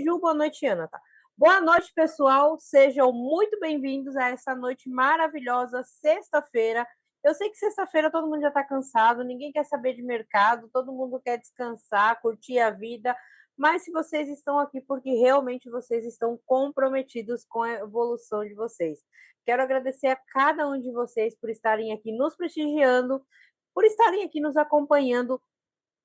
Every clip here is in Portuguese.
Ju, boa noite, Ana. Tá? Boa noite, pessoal. Sejam muito bem-vindos a essa noite maravilhosa, sexta-feira. Eu sei que sexta-feira todo mundo já está cansado, ninguém quer saber de mercado, todo mundo quer descansar, curtir a vida, mas se vocês estão aqui porque realmente vocês estão comprometidos com a evolução de vocês. Quero agradecer a cada um de vocês por estarem aqui nos prestigiando, por estarem aqui nos acompanhando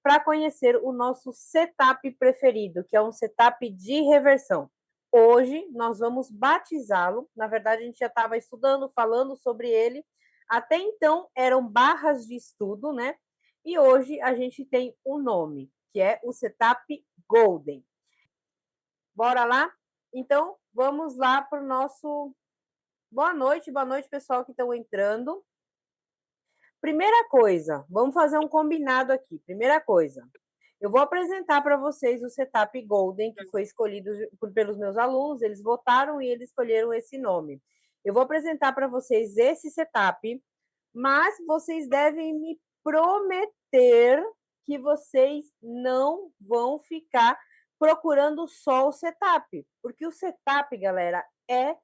para conhecer o nosso setup preferido, que é um setup de reversão. Hoje nós vamos batizá-lo. Na verdade, a gente já estava estudando, falando sobre ele. Até então eram barras de estudo, né? E hoje a gente tem um nome, que é o setup Golden. Bora lá? Então, vamos lá para o nosso. Boa noite, pessoal que estão entrando. Primeira coisa, vamos fazer um combinado aqui. Primeira coisa, eu vou apresentar para vocês o setup Golden, que foi escolhido pelos meus alunos, eles votaram e eles escolheram esse nome. Eu vou apresentar para vocês esse setup, mas vocês devem me prometer que vocês não vão ficar procurando só o setup, porque o setup, galera, é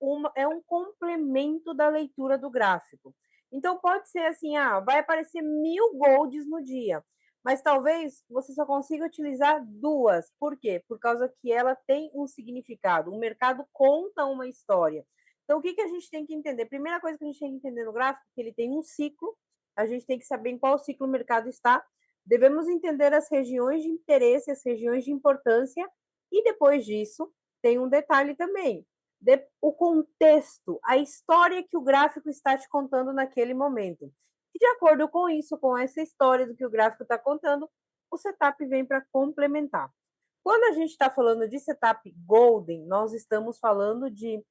um complemento da leitura do gráfico. Então, pode ser assim, vai aparecer 1000 golds no dia, mas talvez você só consiga utilizar 2. Por quê? Por causa que ela tem um significado. O mercado conta uma história. Então, o que a gente tem que entender? Primeira coisa que a gente tem que entender no gráfico é que ele tem um ciclo. A gente tem que saber em qual ciclo o mercado está. Devemos entender as regiões de interesse, as regiões de importância. E depois disso, tem um detalhe também. O contexto, a história que o gráfico está te contando naquele momento. E de acordo com isso, com essa história do que o gráfico está contando, o setup vem para complementar. Quando a gente está falando de setup Golden, nós estamos falando de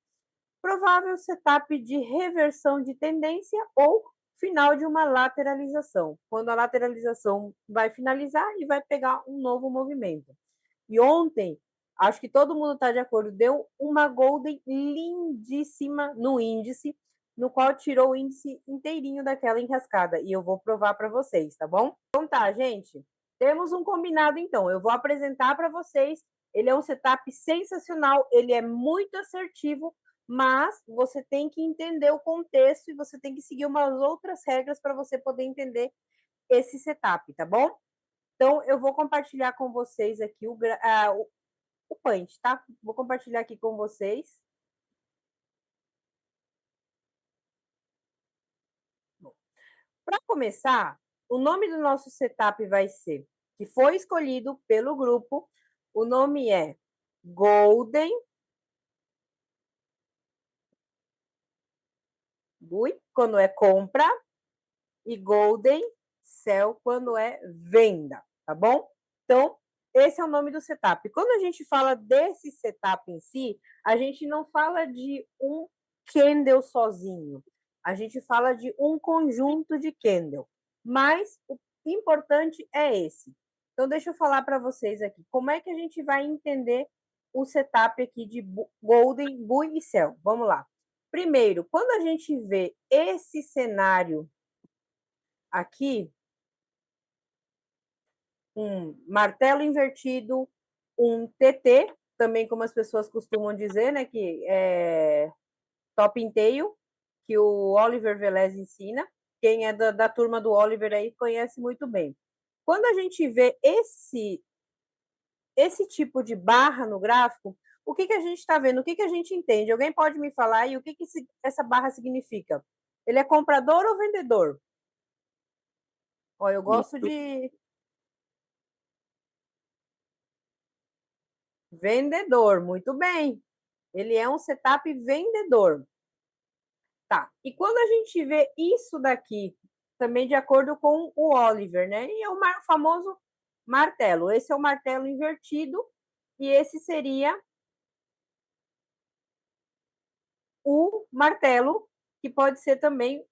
provável setup de reversão de tendência ou final de uma lateralização, quando a lateralização vai finalizar e vai pegar um novo movimento. E ontem, acho que todo mundo está de acordo, deu uma Golden lindíssima no índice, no qual tirou o índice inteirinho daquela enrascada. E eu vou provar para vocês, tá bom? Então tá, gente. Temos um combinado, então. Eu vou apresentar para vocês. Ele é um setup sensacional, ele é muito assertivo, mas você tem que entender o contexto e você tem que seguir umas outras regras para você poder entender esse setup, tá bom? Então, eu vou compartilhar com vocês aqui o Paint, tá? Vou compartilhar aqui com vocês. Para começar, o nome do nosso setup vai ser, que foi escolhido pelo grupo, o nome é Golden Buy, quando é compra, e Golden Sell, quando é venda, tá bom? Então, esse é o nome do setup. Quando a gente fala desse setup em si, a gente não fala de um candle sozinho. A gente fala de um conjunto de candle. Mas o importante é esse. Então, deixa eu falar para vocês aqui. Como é que a gente vai entender o setup aqui de Golden, Buy e Sell? Vamos lá. Primeiro, quando a gente vê esse cenário aqui, um martelo invertido, um TT, também como as pessoas costumam dizer, né, que é top in tail, que o Oliver Velez ensina. Quem é da turma do Oliver aí conhece muito bem. Quando a gente vê esse tipo de barra no gráfico, o que a gente está vendo? O que a gente entende? Alguém pode me falar e o que essa barra significa? Ele é comprador ou vendedor? Olha, eu gosto de vendedor, muito bem. Ele é um setup vendedor. Tá. E quando a gente vê isso daqui, também de acordo com o Oliver, né? E é o famoso martelo. Esse é o martelo invertido e esse seria o martelo, que pode ser também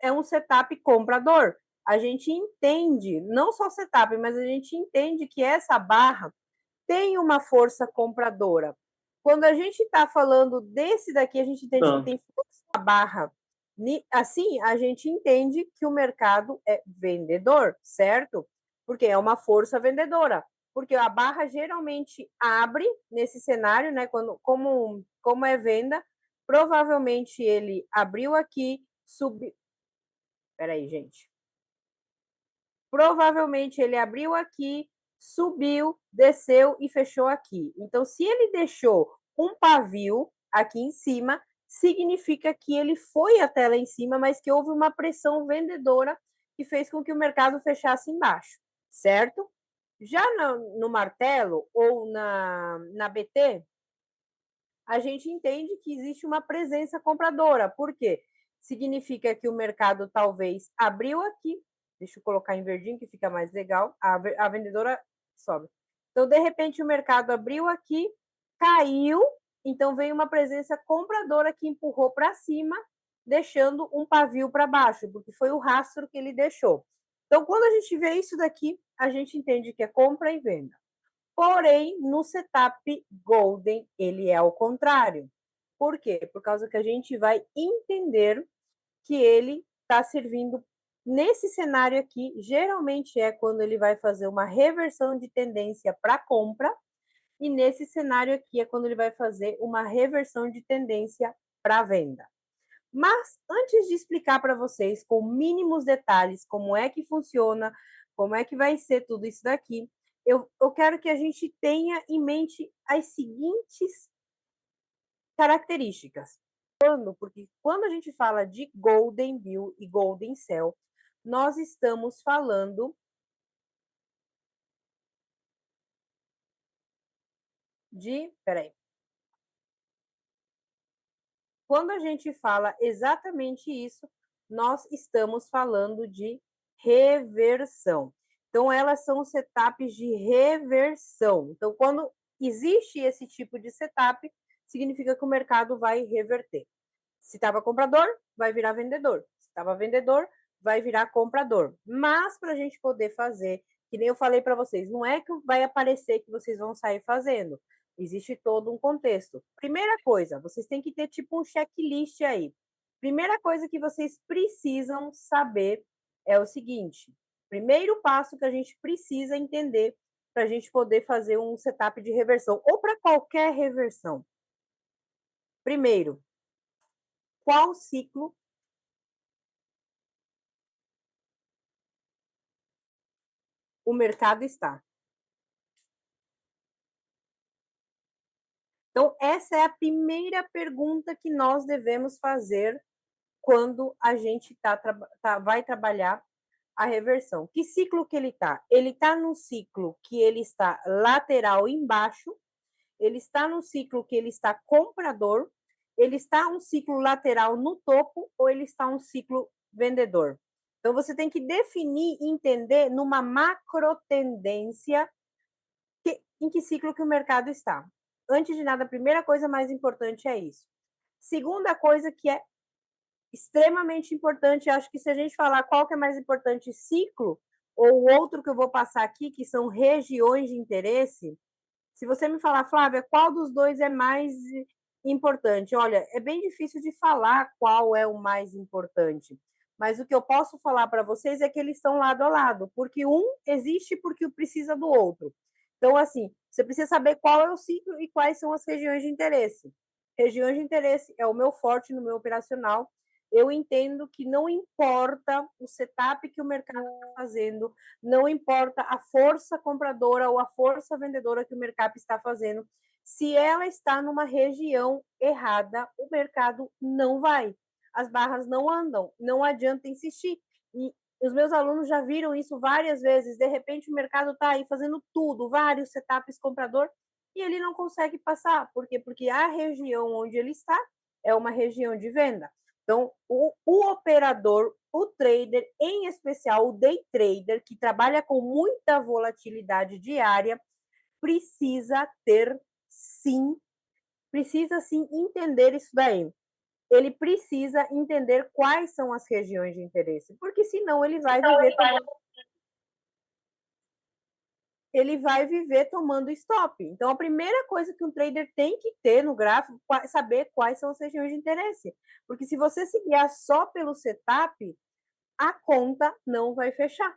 um setup comprador. A gente entende, não só setup, mas a gente entende que essa barra tem uma força compradora. Quando a gente está falando desse daqui, a gente entende que tem força na barra. Assim, a gente entende que o mercado é vendedor, certo? Porque é uma força vendedora. porque a barra geralmente abre nesse cenário, né? Como é venda, provavelmente ele abriu aqui, subiu. Peraí, gente. Provavelmente ele abriu aqui, subiu, desceu e fechou aqui. Então, se ele deixou um pavio aqui em cima, significa que ele foi até lá em cima, mas que houve uma pressão vendedora que fez com que o mercado fechasse embaixo, certo? Já no martelo ou na BT, a gente entende que existe uma presença compradora. Por quê? Significa que o mercado talvez abriu aqui, deixa eu colocar em verdinho que fica mais legal, a vendedora sobe. Então, de repente, o mercado abriu aqui, caiu, então veio uma presença compradora que empurrou para cima, deixando um pavio para baixo, porque foi o rastro que ele deixou. Então, quando a gente vê isso daqui, a gente entende que é compra e venda. Porém, no setup Golden, ele é ao contrário. Por quê? Por causa que a gente vai entender que ele está servindo nesse cenário aqui, geralmente é quando ele vai fazer uma reversão de tendência para compra, e nesse cenário aqui é quando ele vai fazer uma reversão de tendência para venda. Mas antes de explicar para vocês com mínimos detalhes como é que funciona, como é que vai ser tudo isso daqui, eu quero que a gente tenha em mente as seguintes características. Porque quando a gente fala de Golden Bill e Golden Cell, nós estamos falando de. Peraí. Quando a gente fala exatamente isso, nós estamos falando de reversão. Então, elas são setups de reversão. Então, quando existe esse tipo de setup, significa que o mercado vai reverter. Se estava comprador, vai virar vendedor. Se estava vendedor, vai virar comprador. Mas para a gente poder fazer, que nem eu falei para vocês, não é que vai aparecer que vocês vão sair fazendo. Existe todo um contexto. Primeira coisa, vocês têm que ter tipo um checklist aí. Primeira coisa que vocês precisam saber é o seguinte: primeiro passo que a gente precisa entender para a gente poder fazer um setup de reversão, ou para qualquer reversão. Primeiro, qual ciclo o mercado está? Então, essa é a primeira pergunta que nós devemos fazer quando a gente vai trabalhar a reversão. Que ciclo que ele está? Ele está num ciclo que ele está lateral embaixo, ele está num ciclo que ele está comprador, ele está um ciclo lateral no topo ou ele está um ciclo vendedor. Então, você tem que definir e entender numa macro tendência em que ciclo que o mercado está. Antes de nada, a primeira coisa mais importante é isso. Segunda coisa que é extremamente importante, acho que se a gente falar qual que é mais importante, ciclo, ou o outro que eu vou passar aqui, que são regiões de interesse, se você me falar, Flávia, qual dos dois é mais importante? Olha, é bem difícil de falar qual é o mais importante, mas o que eu posso falar para vocês é que eles estão lado a lado, porque um existe porque precisa do outro. Então, assim, você precisa saber qual é o ciclo e quais são as regiões de interesse. Regiões de interesse é o meu forte no meu operacional. Eu entendo que não importa o setup que o mercado está fazendo, não importa a força compradora ou a força vendedora que o mercado está fazendo, se ela está numa região errada, o mercado não vai. As barras não andam, não adianta insistir. E os meus alunos já viram isso várias vezes. De repente, o mercado está aí fazendo tudo, vários setups comprador, e ele não consegue passar. Por quê? Porque a região onde ele está é uma região de venda. Então, o operador, o trader, em especial o day trader, que trabalha com muita volatilidade diária, precisa sim entender isso daí. Ele precisa entender quais são as regiões de interesse, porque senão ele vai viver tomando stop. Então, a primeira coisa que um trader tem que ter no gráfico é saber quais são as regiões de interesse. Porque se você se guiar só pelo setup, a conta não vai fechar.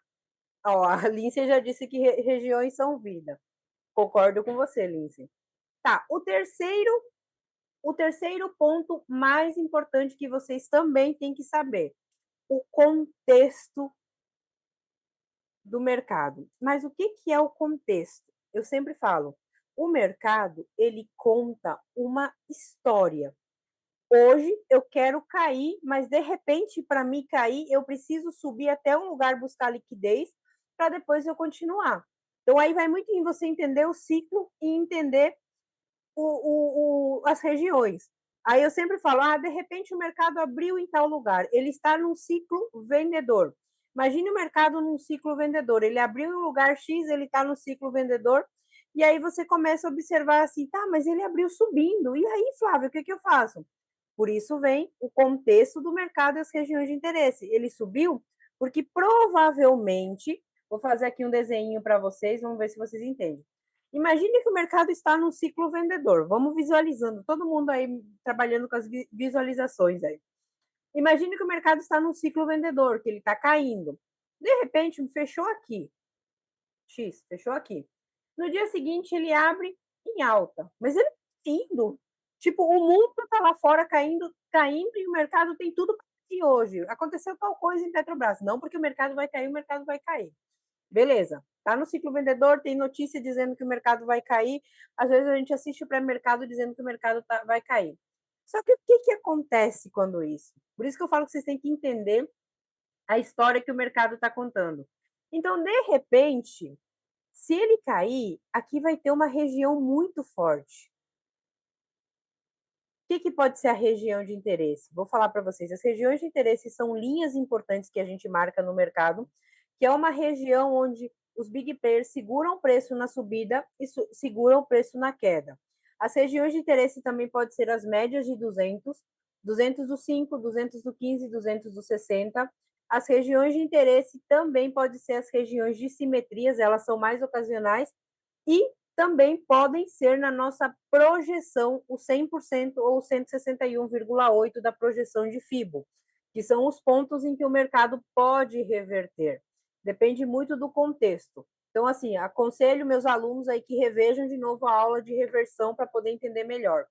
Ó, a Lindsay já disse que regiões são vida. Concordo com você, Lindsay. Tá, o terceiro ponto mais importante que vocês também têm que saber, o contexto do mercado. Mas o que é o contexto? Eu sempre falo, o mercado, ele conta uma história. Hoje eu quero cair, mas de repente, para mim cair, eu preciso subir até um lugar buscar liquidez para depois eu continuar. Então, aí vai muito em você entender o ciclo e entender as regiões. Aí eu sempre falo, de repente o mercado abriu em tal lugar, ele está num ciclo vendedor. Imagine o mercado num ciclo vendedor, ele abriu em um lugar X, ele está no ciclo vendedor, e aí você começa a observar assim, tá, mas ele abriu subindo, e aí, Flávio, o que eu faço? Por isso vem o contexto do mercado e as regiões de interesse. Ele subiu porque provavelmente, vou fazer aqui um desenho para vocês, vamos ver se vocês entendem. Imagine que o mercado está num ciclo vendedor. Vamos visualizando, todo mundo aí trabalhando com as visualizações aí. Imagine que o mercado está num ciclo vendedor, que ele está caindo. De repente, fechou aqui. X, fechou aqui. No dia seguinte, ele abre em alta. Mas ele está indo. Tipo, o mundo está lá fora caindo, e o mercado tem tudo para cair hoje. Aconteceu tal coisa em Petrobras. Não porque o mercado vai cair, o mercado vai cair. Beleza. Tá no ciclo vendedor, tem notícia dizendo que o mercado vai cair. Às vezes a gente assiste o pré-mercado dizendo que o mercado vai cair. Só que o que acontece quando isso? Por isso que eu falo que vocês têm que entender a história que o mercado está contando. Então, de repente, se ele cair, aqui vai ter uma região muito forte. O que pode ser a região de interesse? Vou falar para vocês. As regiões de interesse são linhas importantes que a gente marca no mercado, que é uma região onde os big players seguram o preço na subida e seguram o preço na queda. As regiões de interesse também podem ser as médias de 200, 200 do 5, 200 do 15, 200 do 60. As regiões de interesse também podem ser as regiões de simetrias, elas são mais ocasionais, e também podem ser na nossa projeção o 100% ou 161,8% da projeção de FIBO, que são os pontos em que o mercado pode reverter. Depende muito do contexto. Então, assim, aconselho meus alunos aí que revejam de novo a aula de reversão para poder entender melhor.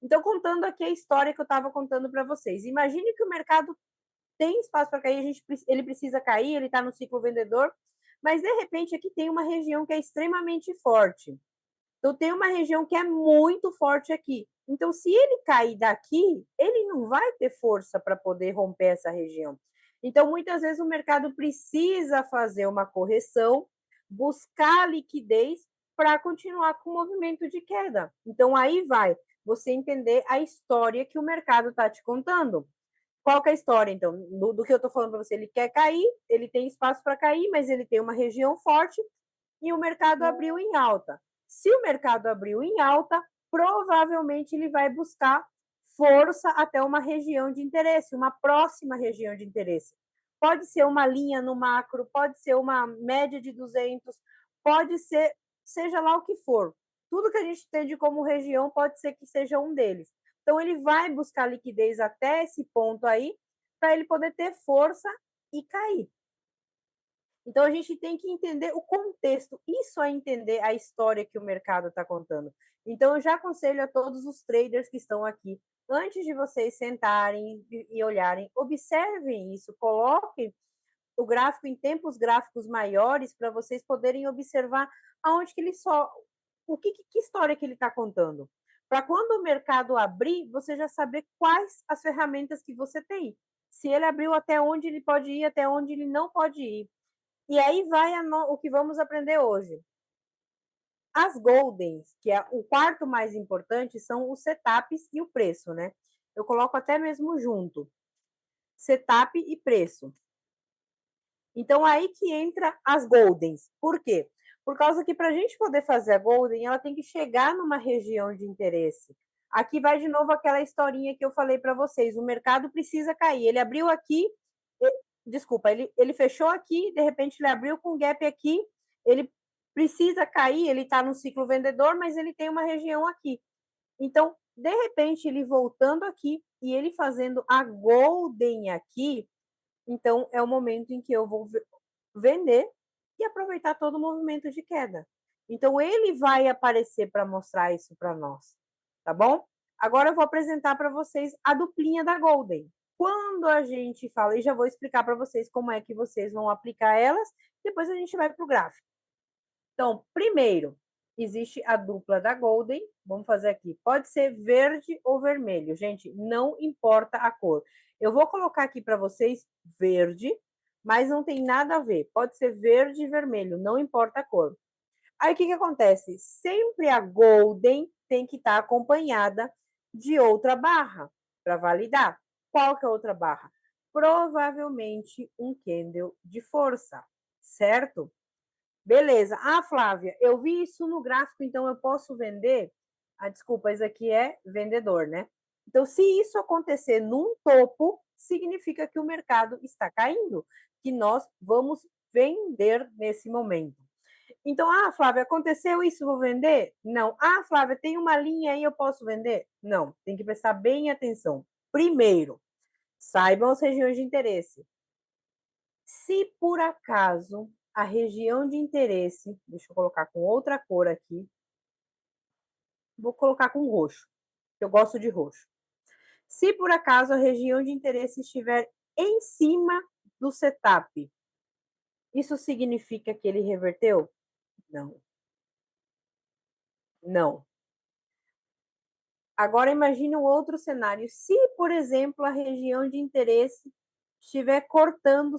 Então, contando aqui a história que eu estava contando para vocês. Imagine que o mercado tem espaço para cair, ele precisa cair, ele está no ciclo vendedor, mas de repente aqui tem uma região que é extremamente forte. Então, tem uma região que é muito forte aqui. Então, se ele cair daqui, ele não vai ter força para poder romper essa região. Então, muitas vezes o mercado precisa fazer uma correção, buscar liquidez para continuar com o movimento de queda. Então, aí vai você entender a história que o mercado está te contando. Qual que é a história, então, do que eu estou falando para você? Ele quer cair, ele tem espaço para cair, mas ele tem uma região forte e o mercado abriu em alta. Se o mercado abriu em alta, provavelmente ele vai buscar força até uma região de interesse, uma próxima região de interesse. Pode ser uma linha no macro, pode ser uma média de 200, pode ser, seja lá o que for. Tudo que a gente entende como região pode ser que seja um deles. Então, ele vai buscar liquidez até esse ponto aí, para ele poder ter força e cair. Então, a gente tem que entender o contexto. Isso é entender a história que o mercado está contando. Então, eu já aconselho a todos os traders que estão aqui, antes de vocês sentarem e olharem, observem isso, coloquem o gráfico em tempos gráficos maiores para vocês poderem observar aonde que ele só... que história que ele está contando. Para quando o mercado abrir, você já saber quais as ferramentas que você tem. Se ele abriu, até onde ele pode ir, até onde ele não pode ir. E aí vai o que vamos aprender hoje. As Goldens, que é o quarto mais importante, são os setups e o preço, né? Eu coloco até mesmo junto. Setup e preço. Então, aí que entra as Goldens. Por quê? Por causa que para a gente poder fazer a Golden, ela tem que chegar numa região de interesse. Aqui vai de novo aquela historinha que eu falei para vocês. O mercado precisa cair. Ele abriu aqui, desculpa, ele fechou aqui, de repente ele abriu com gap aqui, ele precisa cair, ele está no ciclo vendedor, mas ele tem uma região aqui. Então, de repente, ele voltando aqui e ele fazendo a Golden aqui, então é o momento em que eu vou vender e aproveitar todo o movimento de queda. Então, ele vai aparecer para mostrar isso para nós, tá bom? Agora eu vou apresentar para vocês a duplinha da Golden. Quando a gente fala, e já vou explicar para vocês como é que vocês vão aplicar elas, depois a gente vai para o gráfico. Então, primeiro, existe a dupla da Golden. Vamos fazer aqui. Pode ser verde ou vermelho. Gente, não importa a cor. Eu vou colocar aqui para vocês verde, mas não tem nada a ver. Pode ser verde e vermelho, não importa a cor. Aí, o que acontece? Sempre a Golden tem que estar acompanhada de outra barra para validar. Qual que é a outra barra? Provavelmente um candle de força, certo? Beleza. Ah, Flávia, eu vi isso no gráfico, então eu posso vender? Ah, desculpa, isso aqui é vendedor, né? Então, se isso acontecer num topo, significa que o mercado está caindo, que nós vamos vender nesse momento. Então, ah, Flávia, aconteceu isso, vou vender? Não. Ah, Flávia, tem uma linha aí, eu posso vender? Não. Tem que prestar bem atenção. Primeiro, saibam as regiões de interesse. Se por acaso a região de interesse, deixa eu colocar com outra cor aqui, vou colocar com roxo, eu gosto de roxo. Se por acaso a região de interesse estiver em cima do setup, isso significa que ele reverteu? Não. Não. Agora imagine um outro cenário. Se, por exemplo, a região de interesse estiver cortando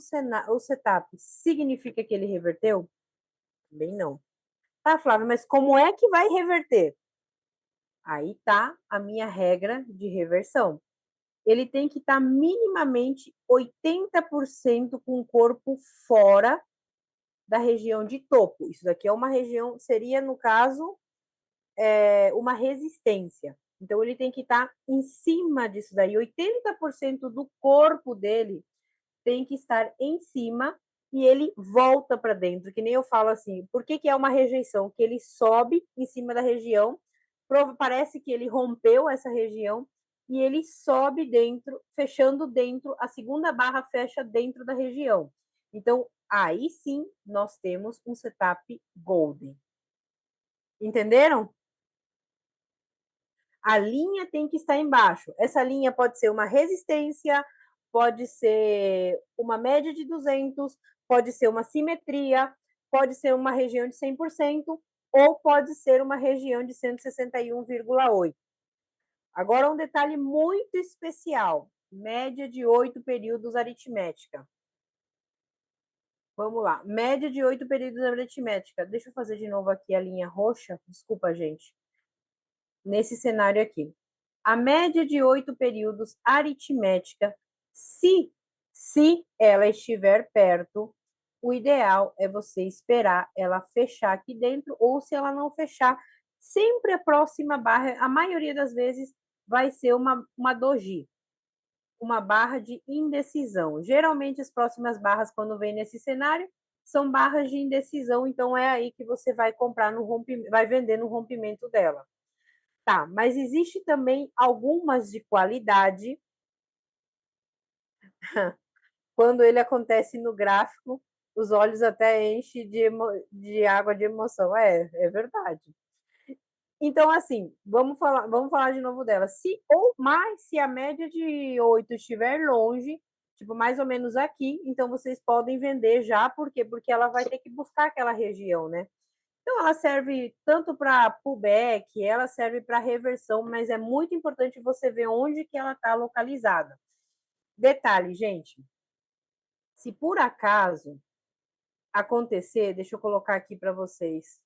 o setup, significa que ele reverteu? Também não. Tá, Flávio, mas como é que vai reverter? Aí tá a minha regra de reversão. Ele tem que estar minimamente 80% com o corpo fora da região de topo. Isso daqui é uma região, seria, no caso, uma resistência. Então, ele tem que estar em cima disso daí. 80% do corpo dele tem que estar em cima e ele volta para dentro, que nem eu falo assim. Por que é uma rejeição? Que ele sobe em cima da região, parece que ele rompeu essa região e ele sobe dentro, fechando dentro, a segunda barra fecha dentro da região. Então, aí sim, nós temos um setup golden. Entenderam? A linha tem que estar embaixo. Essa linha pode ser uma resistência, pode ser uma média de 200, pode ser uma simetria, pode ser uma região de 100%, ou pode ser uma região de 161,8. Agora, um detalhe muito especial: média de 8 períodos aritmética. Vamos lá, média de 8 períodos aritmética. Deixa eu fazer de novo aqui a linha roxa. Desculpa, gente. Nesse cenário aqui. A média de 8 períodos aritmética, se ela estiver perto, o ideal é você esperar ela fechar aqui dentro, ou se ela não fechar, sempre a próxima barra, a maioria das vezes, vai ser uma doji, uma barra de indecisão. Geralmente, as próximas barras, quando vem nesse cenário, são barras de indecisão, então é aí que você vai comprar no rompimento, vai vender no rompimento dela. Tá, mas existe também algumas de qualidade. Quando ele acontece no gráfico, os olhos até enchem de água de emoção. É verdade. Então, assim, vamos falar de novo dela. Se a média de 8 estiver longe, tipo, mais ou menos aqui, então vocês podem vender já, por quê? Porque ela vai ter que buscar aquela região, né? Então, ela serve tanto para pullback, ela serve para reversão, mas é muito importante você ver onde que ela está localizada. Detalhe, gente, se por acaso acontecer, deixa eu colocar aqui para vocês.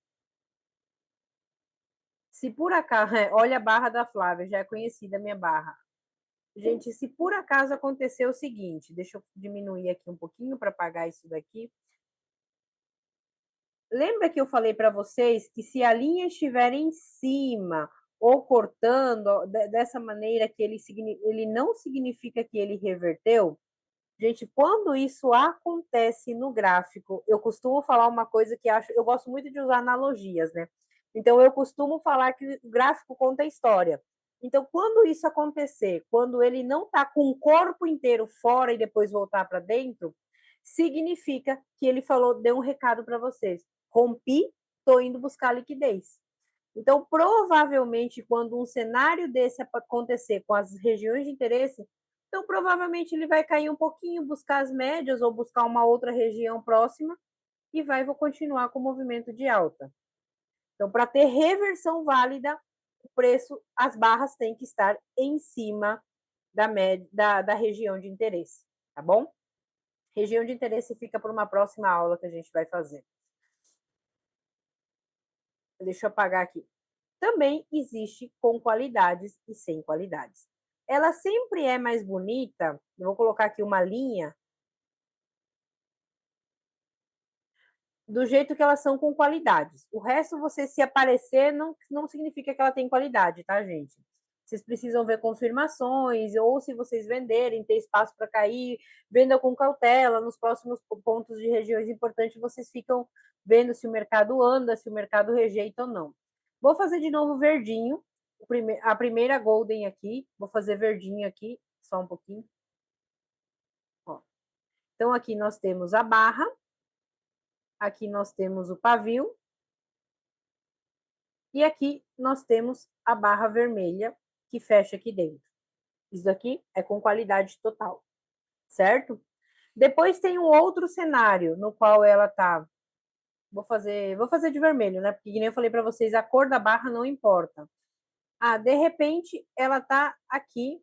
Se por acaso, olha a barra da Flávia, já é conhecida a minha barra. Gente, se por acaso acontecer o seguinte, deixa eu diminuir aqui um pouquinho para apagar isso daqui. Lembra que eu falei para vocês que se a linha estiver em cima ou cortando dessa maneira que ele não significa que ele reverteu? Gente, quando isso acontece no gráfico, eu costumo falar uma coisa que eu gosto muito de usar analogias, né? Então, eu costumo falar que o gráfico conta a história. Então, quando isso acontecer, quando ele não está com o corpo inteiro fora e depois voltar para dentro, significa que ele falou, deu um recado para vocês. Rompi, estou indo buscar liquidez. Então, provavelmente, quando um cenário desse acontecer com as regiões de interesse, então provavelmente ele vai cair um pouquinho, buscar as médias ou buscar uma outra região próxima e vou continuar com o movimento de alta. Então, para ter reversão válida, o preço, as barras têm que estar em cima da região de interesse, tá bom? Região de interesse fica para uma próxima aula que a gente vai fazer. Deixa eu apagar aqui. Também existe com qualidades e sem qualidades. Ela sempre é mais bonita, eu vou colocar aqui uma linha, do jeito que elas são com qualidades. O resto, você se aparecer, não significa que ela tem qualidade, tá, gente? Vocês precisam ver confirmações, ou se vocês venderem, ter espaço para cair, venda com cautela, nos próximos pontos de regiões importantes, vocês ficam vendo se o mercado anda, se o mercado rejeita ou não. Vou fazer de novo verdinho, a primeira golden aqui, vou fazer verdinho aqui, só um pouquinho. Ó. Então, aqui nós temos a barra, aqui nós temos o pavio, e aqui nós temos a barra vermelha, que fecha aqui dentro. Isso aqui é com qualidade total, certo? Depois tem um outro cenário no qual ela tá. Vou fazer de vermelho, né? Porque, nem eu falei para vocês, a cor da barra não importa. Ah, de repente ela tá aqui.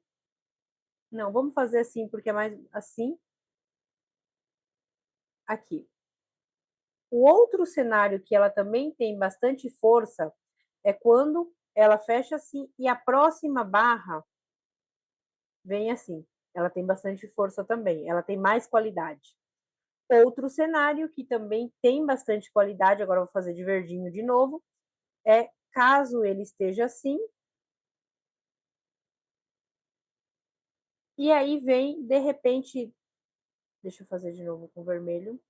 Não, vamos fazer assim, porque é mais assim. Aqui. O outro cenário que ela também tem bastante força é quando ela fecha assim e a próxima barra vem assim. Ela tem bastante força também, ela tem mais qualidade. Outro cenário que também tem bastante qualidade, agora eu vou fazer de verdinho de novo, é caso ele esteja assim, e aí vem, de repente, deixa eu fazer de novo com vermelho.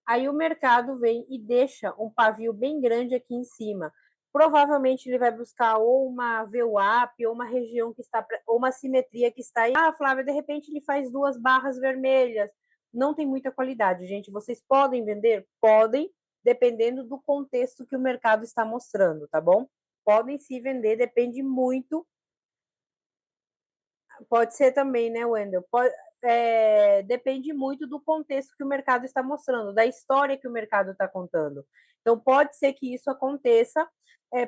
Aí o mercado vem e deixa um pavio bem grande aqui em cima. Provavelmente ele vai buscar ou uma VWAP, ou uma região que está, ou uma simetria que está aí. Ah, Flávia, de repente ele faz duas barras vermelhas. Não tem muita qualidade, gente. Vocês podem vender? Podem, dependendo do contexto que o mercado está mostrando, tá bom? Podem se vender, depende muito. Pode ser também, né, Wendel? Depende muito do contexto que o mercado está mostrando, da história que o mercado está contando. Então, pode ser que isso aconteça,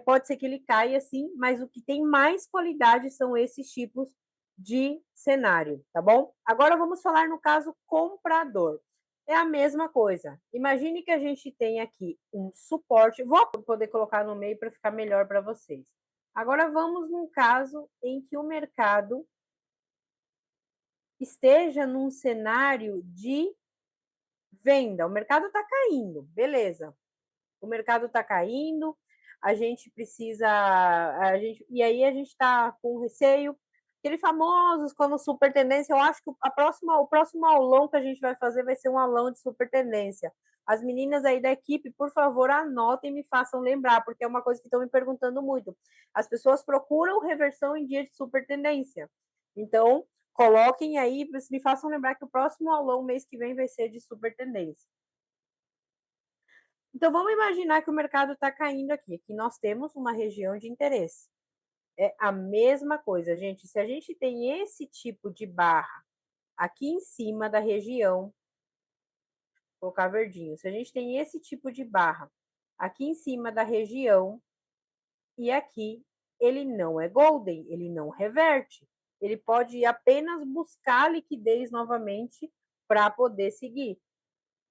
pode ser que ele caia, sim, mas o que tem mais qualidade são esses tipos de cenário, tá bom? Agora vamos falar no caso comprador. É a mesma coisa. Imagine que a gente tem aqui um suporte. Vou poder colocar no meio para ficar melhor para vocês. Agora vamos num caso em que o mercado esteja num cenário de venda. O mercado está caindo, beleza. O mercado está caindo, a gente precisa. E aí a gente está com receio. Aqueles famosos, quando super tendência, eu acho que o próximo aulão que a gente vai fazer vai ser um aulão de super tendência. As meninas aí da equipe, por favor, anotem e me façam lembrar, porque é uma coisa que estão me perguntando muito. As pessoas procuram reversão em dia de super tendência. Então, coloquem aí, me façam lembrar que o próximo aulão, mês que vem, vai ser de super tendência. Então, vamos imaginar que o mercado está caindo aqui, que nós temos uma região de interesse. É a mesma coisa, gente. Se a gente tem esse tipo de barra aqui em cima da região, vou colocar verdinho. Se a gente tem esse tipo de barra aqui em cima da região, e aqui ele não é golden, ele não reverte. Ele pode apenas buscar liquidez novamente para poder seguir.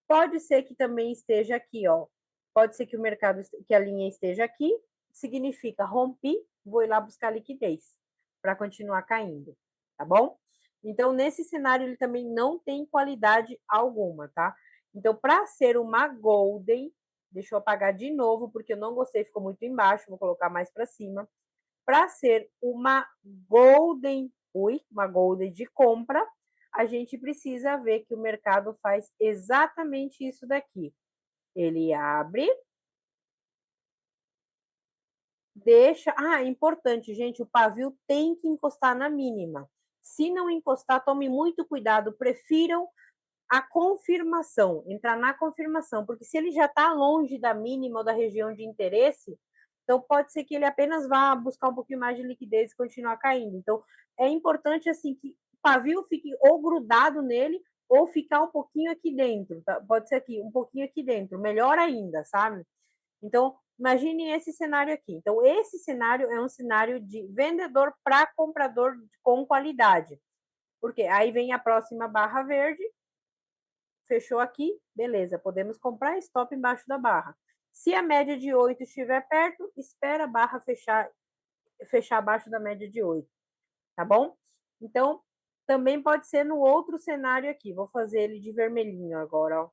Pode ser que também esteja aqui, ó. Pode ser que o mercado, que a linha esteja aqui, significa rompi, vou ir lá buscar liquidez para continuar caindo, tá bom? Então, nesse cenário, ele também não tem qualidade alguma, tá? Então, para ser uma golden, deixa eu apagar de novo, porque eu não gostei, ficou muito embaixo, vou colocar mais para cima. Para ser uma golden, uma golden de compra, a gente precisa ver que o mercado faz exatamente isso daqui. Ele abre, deixa. Ah, importante, gente, o pavio tem que encostar na mínima. Se não encostar, tome muito cuidado, prefiram a confirmação, entrar na confirmação, porque se ele já está longe da mínima ou da região de interesse, então pode ser que ele apenas vá buscar um pouquinho mais de liquidez e continuar caindo. Então é importante assim que o pavio fique ou grudado nele ou ficar um pouquinho aqui dentro, tá? Pode ser aqui, um pouquinho aqui dentro, melhor ainda, sabe? Então, imagine esse cenário aqui. Então, esse cenário é um cenário de vendedor para comprador com qualidade. Porque aí vem a próxima barra verde, fechou aqui, beleza, podemos comprar stop embaixo da barra. Se a média de 8 estiver perto, espera a barra fechar abaixo da média de 8, tá bom? Então, também pode ser no outro cenário aqui. Vou fazer ele de vermelhinho agora, ó.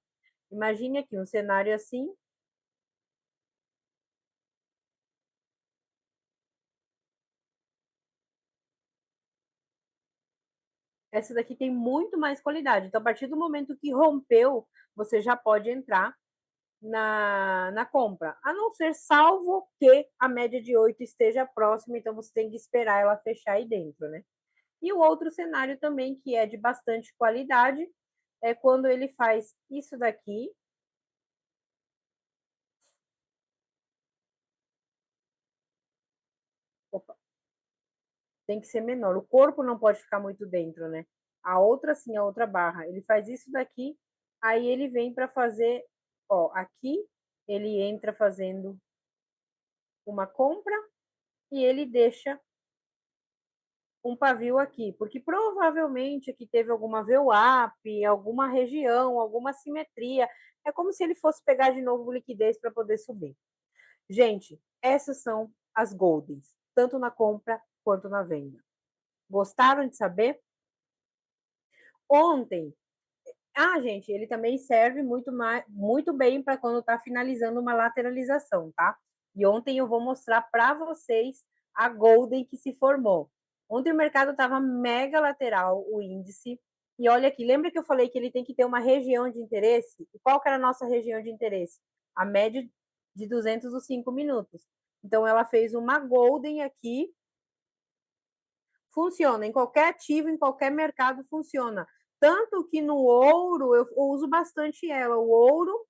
Imagine aqui um cenário assim. Essa daqui tem muito mais qualidade. Então, a partir do momento que rompeu, você já pode entrar na compra. A não ser salvo que a média de 8 esteja próxima, então você tem que esperar ela fechar aí dentro, né? E o outro cenário também, que é de bastante qualidade, é quando ele faz isso daqui. Opa, tem que ser menor. O corpo não pode ficar muito dentro, né? A outra, sim, a outra barra. Ele faz isso daqui, aí ele vem para fazer, ó, aqui ele entra fazendo uma compra e ele deixa um pavio aqui, porque provavelmente aqui teve alguma VWAP, alguma região, alguma simetria. É como se ele fosse pegar de novo liquidez para poder subir. Gente, essas são as Goldens, tanto na compra quanto na venda. Gostaram de saber? Ontem, gente, ele também serve muito bem para quando está finalizando uma lateralização, tá? E ontem eu vou mostrar para vocês a Golden que se formou. Ontem o mercado estava mega lateral, o índice. E olha aqui, lembra que eu falei que ele tem que ter uma região de interesse? E qual que era a nossa região de interesse? A média de 205 minutos. Então, ela fez uma Golden aqui. Funciona, em qualquer ativo, em qualquer mercado funciona. Tanto que no ouro, eu uso bastante ela. O ouro,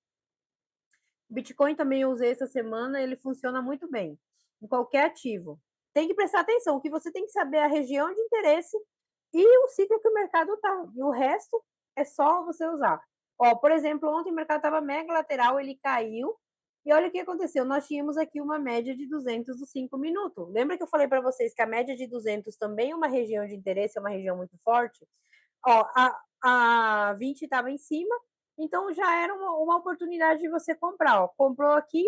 Bitcoin também eu usei essa semana, ele funciona muito bem. Em qualquer ativo. Tem que prestar atenção, o que você tem que saber é a região de interesse e o ciclo que o mercado está. E o resto é só você usar. Ó, por exemplo, ontem o mercado estava mega lateral, ele caiu. E olha o que aconteceu. Nós tínhamos aqui uma média de 205 minutos. Lembra que eu falei para vocês que a média de 200 também é uma região de interesse, é uma região muito forte? Ó, a 20 estava em cima, então já era uma oportunidade de você comprar. Ó. Comprou aqui,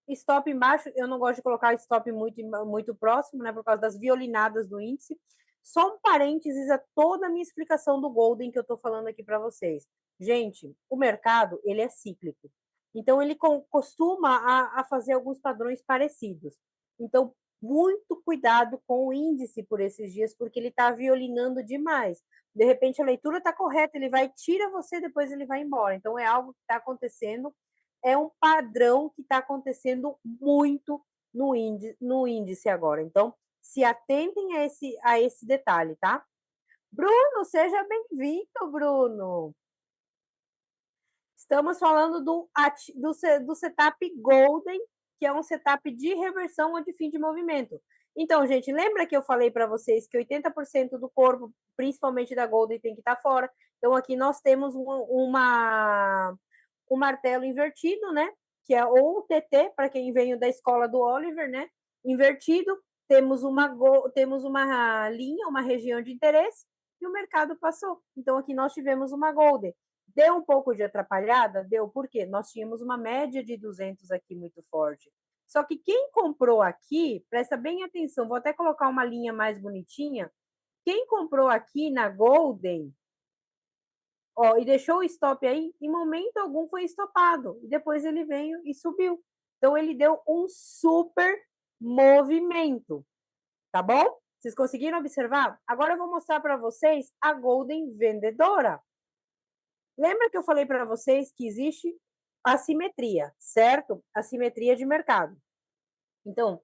stop embaixo. Eu não gosto de colocar stop muito próximo, né? Por causa das violinadas do índice. Só um parênteses a toda a minha explicação do Golden que eu estou falando aqui para vocês. Gente, o mercado ele é cíclico. Então ele costuma a fazer alguns padrões parecidos. Então, muito cuidado com o índice por esses dias, porque ele está violinando demais. De repente a leitura está correta, ele vai, tira você, depois ele vai embora. Então é algo que está acontecendo, é um padrão que está acontecendo muito no índice agora. Então, se atentem a esse detalhe, tá? Bruno, seja bem-vindo, Bruno. Estamos falando do setup Golden, que é um setup de reversão ou de fim de movimento. Então, gente, lembra que eu falei para vocês que 80% do corpo, principalmente da Golden, tem que estar fora? Então, aqui nós temos um martelo invertido, né? Que é ou o TT, para quem veio da escola do Oliver, né? Invertido, temos uma linha, uma região de interesse, e o mercado passou. Então, aqui nós tivemos uma Golden. Deu um pouco de atrapalhada? Deu, por quê? Nós tínhamos uma média de 200 aqui muito forte. Só que quem comprou aqui, presta bem atenção, vou até colocar uma linha mais bonitinha. Quem comprou aqui na Golden, ó, e deixou o stop aí, em momento algum foi estopado. E depois ele veio e subiu. Então ele deu um super movimento, tá bom? Vocês conseguiram observar? Agora eu vou mostrar para vocês a Golden vendedora. Lembra que eu falei para vocês que existe assimetria, certo? Assimetria de mercado. Então,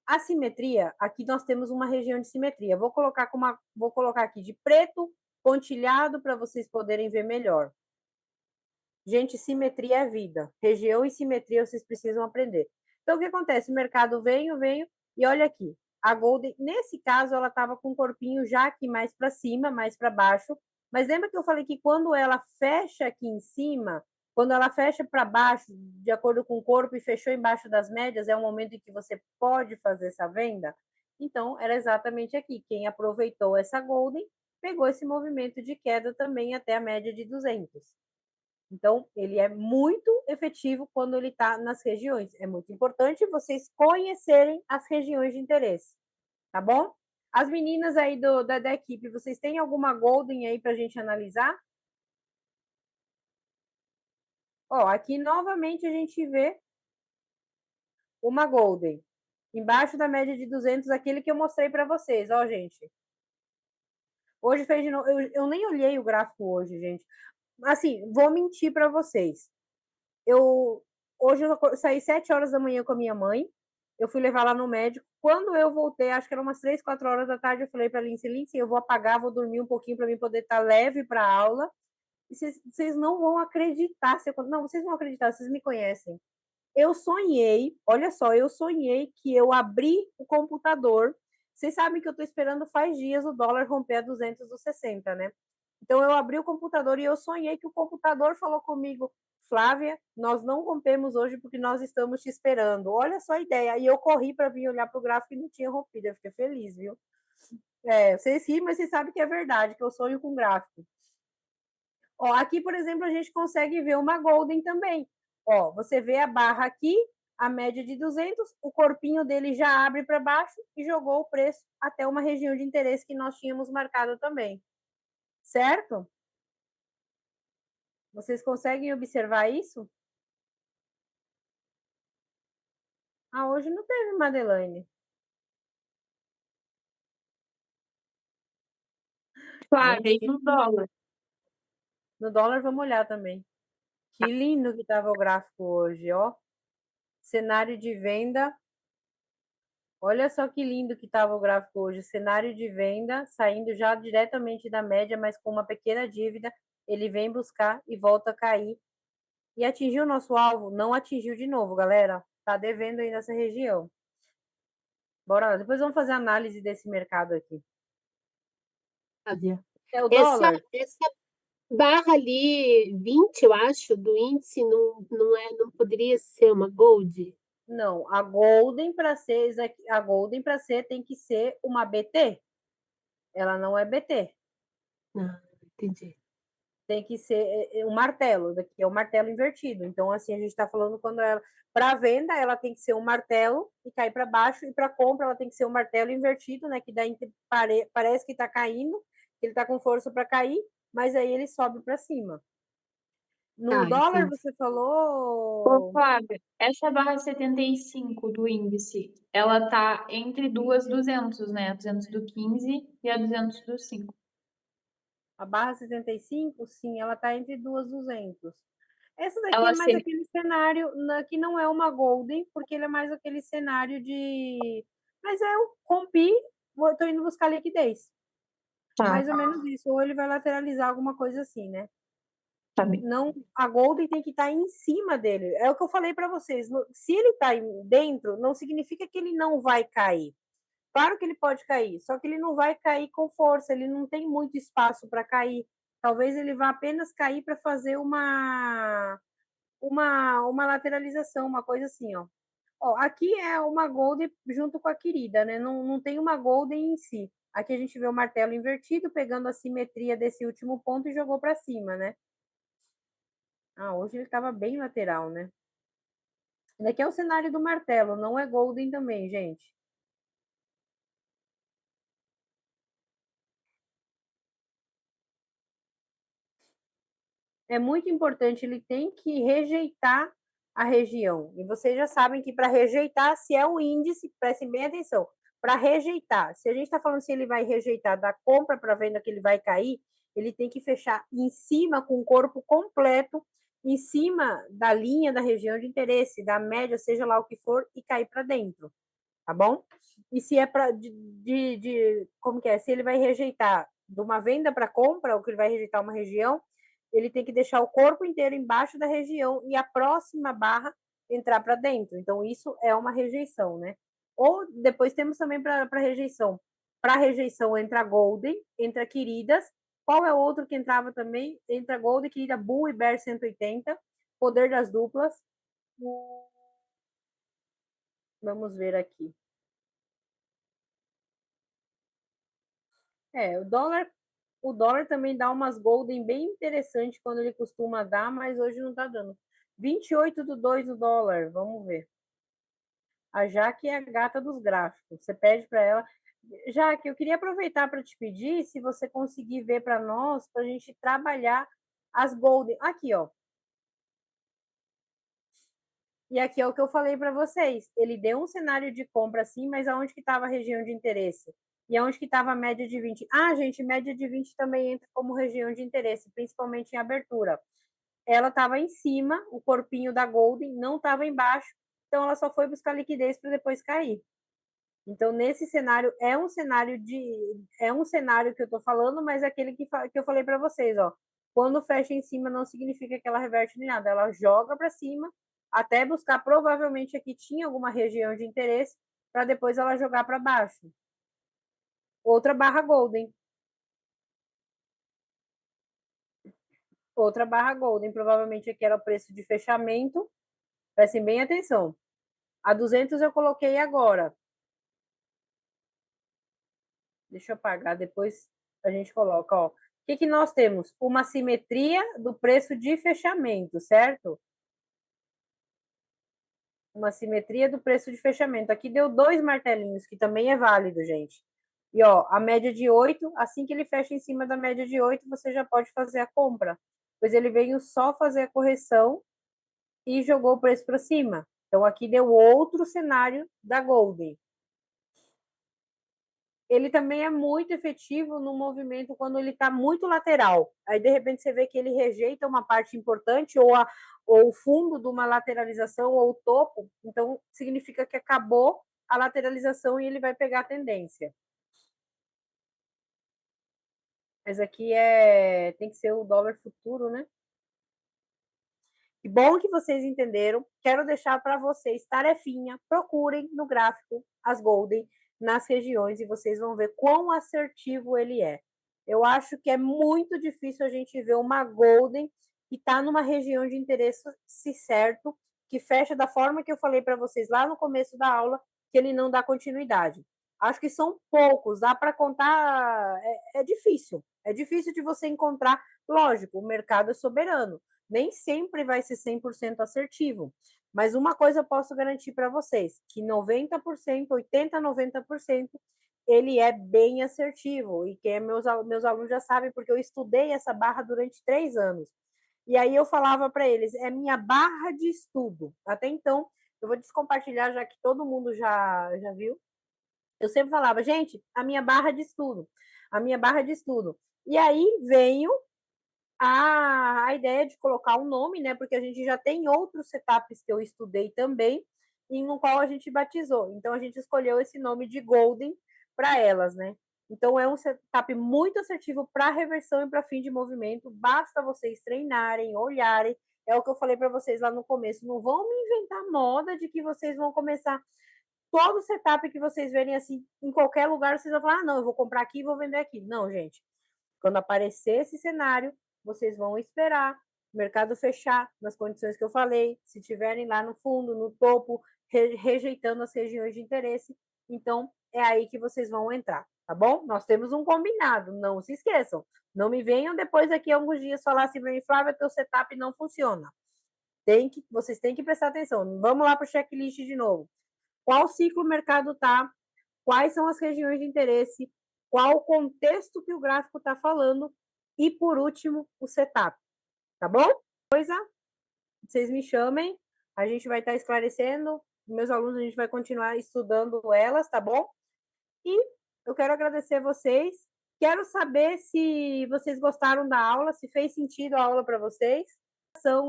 assimetria, aqui nós temos uma região de simetria. Vou colocar aqui de preto pontilhado para vocês poderem ver melhor. Gente, simetria é vida. Região e simetria vocês precisam aprender. Então, o que acontece? O mercado veio, e olha aqui. A Golden, nesse caso, ela estava com o corpinho já aqui mais para cima, mais para baixo. Mas lembra que eu falei que quando ela fecha aqui em cima, quando ela fecha para baixo, de acordo com o corpo, e fechou embaixo das médias, é o momento em que você pode fazer essa venda? Então, era exatamente aqui. Quem aproveitou essa Golden, pegou esse movimento de queda também até a média de 200. Então, ele é muito efetivo quando ele está nas regiões. É muito importante vocês conhecerem as regiões de interesse, tá bom? As meninas aí da equipe, vocês têm alguma Golden aí para a gente analisar? Ó, aqui novamente a gente vê uma Golden. Embaixo da média de 200, aquele que eu mostrei para vocês, ó, gente. Hoje fez de novo. Eu nem olhei o gráfico hoje, gente. Assim, vou mentir para vocês. Hoje eu saí 7 horas da manhã com a minha mãe. Eu fui levar lá no médico. Quando eu voltei, acho que era umas 3, 4 horas da tarde, eu falei para a Lindsay, eu vou apagar, vou dormir um pouquinho para mim poder estar leve para a aula. E vocês não vão acreditar. Não, vocês vão acreditar, vocês me conhecem. Eu sonhei, olha só, eu sonhei que eu abri o computador. Vocês sabem que eu estou esperando faz dias o dólar romper a 260, né? Então eu abri o computador e eu sonhei que o computador falou comigo, Flávia, nós não rompemos hoje porque nós estamos te esperando. Olha só a ideia. E eu corri para vir olhar para o gráfico e não tinha rompido. Eu fiquei feliz, viu? Vocês riem, mas vocês sabem que é verdade, que eu sonho com gráfico. Ó, aqui, por exemplo, a gente consegue ver uma Golden também. Ó, você vê a barra aqui, a média de 200, o corpinho dele já abre para baixo e jogou o preço até uma região de interesse que nós tínhamos marcado também. Certo? Vocês conseguem observar isso? Ah, hoje não teve, Madeleine. Claro, Gente, e no dólar. no dólar vamos olhar também. Que lindo que estava o gráfico hoje, ó. Cenário de venda. Olha só que lindo que estava o gráfico hoje. Cenário de venda, saindo já diretamente da média, mas com uma pequena dívida. Ele vem buscar e volta a cair. E atingiu o nosso alvo? Não atingiu de novo, galera. Tá devendo aí nessa região. Bora lá. Depois vamos fazer análise desse mercado aqui. Flávia. É o Essa, dólar? essa barra ali, 20, eu acho, do índice, não poderia ser uma gold? Não, a Golden para ser tem que ser uma BT. Ela não é BT. Não, entendi. Tem que ser um martelo, daqui é o martelo invertido. Então, assim, a gente está falando quando ela. Para venda, ela tem que ser um martelo e cair para baixo, e para compra, ela tem que ser um martelo invertido, né? Que daí parece que está caindo, que ele está com força para cair, mas aí ele sobe para cima. No Tá, dólar, entendi. você Ô, falou. Flávia, essa barra 75 do índice, ela tá entre duas 200, né? A 200 do 15 e a 200 do 5. A barra 75, sim, ela está entre 2,200. Essa daqui é Ela mais se... aquele cenário que não é uma Golden, porque ele é mais aquele cenário de. Mas eu rompi, estou indo buscar liquidez. Tá, Mais ou menos isso. Ou ele vai lateralizar alguma coisa assim, né? tá bem. Não, a Golden tem que estar em cima dele. É o que eu falei para vocês. Se ele está dentro, não significa que ele não vai cair. Claro que ele pode cair, só que ele não vai cair com força, ele não tem muito espaço para cair. Talvez ele vá apenas cair para fazer uma lateralização, uma coisa assim, ó. Ó, aqui é uma Golden junto com a querida, né? Não tem uma Golden em si. Aqui a gente vê o martelo invertido, pegando a simetria desse último ponto e jogou para cima, né? Ah, hoje ele estava bem lateral, né? Daqui é o cenário do martelo, não é Golden também, gente. É muito importante, ele tem que rejeitar a região. E vocês já sabem que para rejeitar, se é o índice, prestem bem atenção, para rejeitar, se a gente está falando se ele vai rejeitar da compra para venda que ele vai cair, ele tem que fechar em cima com o corpo completo, em cima da linha da região de interesse, da média, seja lá o que for, e cair para dentro, tá bom? E se é para como que é? Se ele vai rejeitar de uma venda para compra, ou que ele vai rejeitar uma região, ele tem que deixar o corpo inteiro embaixo da região e a próxima barra entrar para dentro. Então, isso é uma rejeição, né? Ou depois temos também para rejeição. Para rejeição entra Golden, entra Queridas. Qual é o outro que entrava também? Entra Golden, Querida, Bull e Bear 180. Poder das duplas. Vamos ver aqui. O dólar também dá umas golden bem interessantes quando ele costuma dar, mas hoje não tá dando. 28,2 o dólar, vamos ver. A Jaque é a gata dos gráficos. Você pede para ela. Jaque, eu queria aproveitar para te pedir se você conseguir ver para nós, para a gente trabalhar as golden. Aqui, ó. E aqui é o que eu falei para vocês. Ele deu um cenário de compra assim, mas aonde que estava a região de interesse? E aonde que estava a média de 20? Ah, gente, média de 20 também entra como região de interesse, principalmente em abertura. Ela estava em cima, o corpinho da Golden não estava embaixo, então ela só foi buscar liquidez para depois cair. Então, nesse cenário, é um cenário que eu estou falando, mas é aquele que eu falei para vocês, ó. Quando fecha em cima, não significa que ela reverte nem nada, ela joga para cima, até buscar, provavelmente aqui tinha alguma região de interesse, para depois ela jogar para baixo. Outra barra Golden. Outra barra Golden, provavelmente aqui era o preço de fechamento. Prestem bem atenção. A 200 eu coloquei agora. Deixa eu apagar, depois a gente coloca, ó. O que nós temos? Uma simetria do preço de fechamento, certo? Uma simetria do preço de fechamento. Aqui deu 2 martelinhos, que também é válido, gente. E, ó, a média de 8, assim que ele fecha em cima da média de 8, você já pode fazer a compra. Pois ele veio só fazer a correção e jogou o preço para cima. Então, aqui deu outro cenário da Golden. Ele também é muito efetivo no movimento quando ele está muito lateral. Aí, de repente, você vê que ele rejeita uma parte importante ou o fundo de uma lateralização ou o topo. Então, significa que acabou a lateralização e ele vai pegar a tendência. Mas aqui tem que ser o dólar futuro, né? Que bom que vocês entenderam. Quero deixar para vocês tarefinha. Procurem no gráfico as Golden nas regiões e vocês vão ver quão assertivo ele é. Eu acho que é muito difícil a gente ver uma Golden que está numa região de interesse certo, que fecha da forma que eu falei para vocês lá no começo da aula, que ele não dá continuidade. Acho que são poucos, dá para contar, é difícil. É difícil de você encontrar, lógico, o mercado é soberano. Nem sempre vai ser 100% assertivo. Mas uma coisa eu posso garantir para vocês, que 90%, 80%, 90%, ele é bem assertivo. E quem é meus alunos já sabem, porque eu estudei essa barra durante 3 anos. E aí eu falava para eles, é minha barra de estudo. Até então, eu vou descompartilhar, já que todo mundo já viu. Eu sempre falava, gente, a minha barra de estudo. A minha barra de estudo. E aí veio a ideia de colocar um nome, né? Porque a gente já tem outros setups que eu estudei também, e no qual a gente batizou. Então a gente escolheu esse nome de Golden para elas, né? Então é um setup muito assertivo para reversão e para fim de movimento. Basta vocês treinarem, olharem. É o que eu falei para vocês lá no começo. Não vão me inventar moda de que vocês vão começar todo setup que vocês verem assim em qualquer lugar, vocês vão falar: ah, não, eu vou comprar aqui e vou vender aqui. Não, gente. Quando aparecer esse cenário, vocês vão esperar o mercado fechar nas condições que eu falei, se tiverem lá no fundo, no topo, rejeitando as regiões de interesse, então é aí que vocês vão entrar, tá bom? Nós temos um combinado, não se esqueçam. Não me venham depois aqui alguns dias falar assim para mim, Flávia, teu setup não funciona. Vocês têm que prestar atenção. Vamos lá para o checklist de novo. Qual ciclo o mercado está? Quais são as regiões de interesse? Qual o contexto que o gráfico está falando? E, por último, o setup. Tá bom? Vocês me chamem, a gente vai estar esclarecendo. Meus alunos, a gente vai continuar estudando elas, tá bom? E eu quero agradecer a vocês. Quero saber se vocês gostaram da aula, se fez sentido a aula para vocês.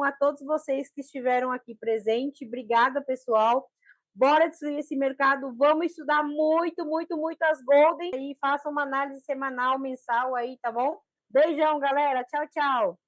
A todos vocês que estiveram aqui presentes. Obrigada, pessoal. Bora destruir esse mercado, vamos estudar muito, muito, muito as Golden e faça uma análise semanal, mensal aí, tá bom? Beijão, galera. Tchau, tchau.